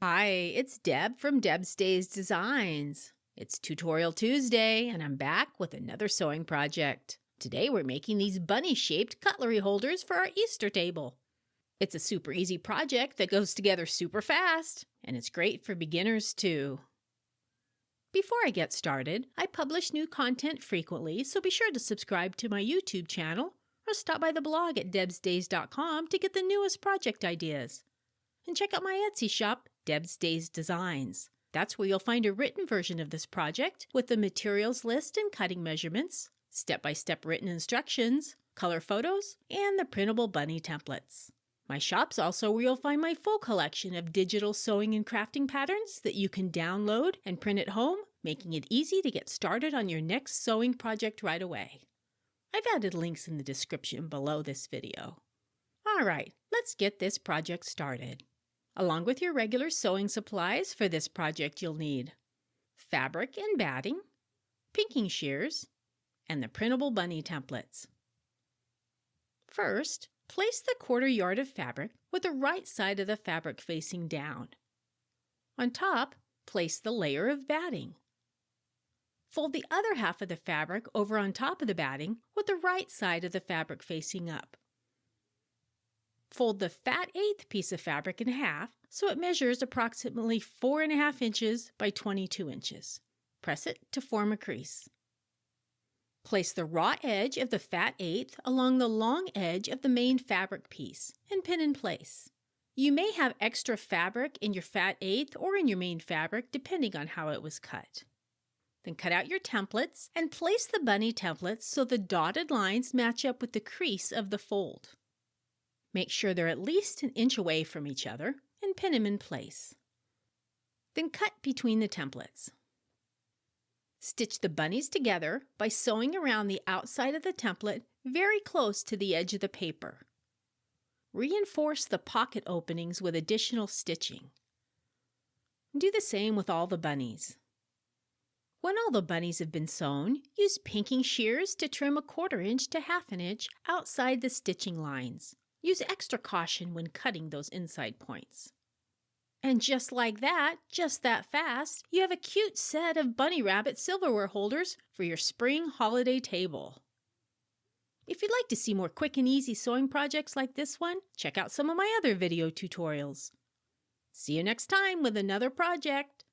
Hi, it's Deb from Deb's Days Designs. It's Tutorial Tuesday, and I'm back with another sewing project. Today we're making these bunny-shaped cutlery holders for our Easter table. It's a super easy project that goes together super fast, and it's great for beginners too. Before I get started, I publish new content frequently, so be sure to subscribe to my YouTube channel or stop by the blog at debsdays.com to get the newest project ideas. And check out my Etsy shop, Deb's Days Designs. That's where you'll find a written version of this project with the materials list and cutting measurements, step-by-step written instructions, color photos, and the printable bunny templates. My shop's also where you'll find my full collection of digital sewing and crafting patterns that you can download and print at home, making it easy to get started on your next sewing project right away. I've added links in the description below this video. All right, let's get this project started. Along with your regular sewing supplies for this project, you'll need fabric and batting, pinking shears, and the printable bunny templates. First, place the 1/4 yard of fabric with the right side of the fabric facing down. On top, place the layer of batting. Fold the other half of the fabric over on top of the batting with the right side of the fabric facing up. Fold the fat 1/8 piece of fabric in half so it measures approximately 4.5 inches by 22 inches. Press it to form a crease. Place the raw edge of the fat 1/8 along the long edge of the main fabric piece and pin in place. You may have extra fabric in your fat 1/8 or in your main fabric depending on how it was cut. Then cut out your templates and place the bunny templates so the dotted lines match up with the crease of the fold. Make sure they're at least 1 inch away from each other and pin them in place. Then cut between the templates. Stitch the bunnies together by sewing around the outside of the template very close to the edge of the paper. Reinforce the pocket openings with additional stitching. Do the same with all the bunnies. When all the bunnies have been sewn, use pinking shears to trim 1/4 inch to 1/2 inch outside the stitching lines. Use extra caution when cutting those inside points. And just like that, just that fast, you have a cute set of bunny rabbit silverware holders for your spring holiday table. If you'd like to see more quick and easy sewing projects like this one, check out some of my other video tutorials. See you next time with another project.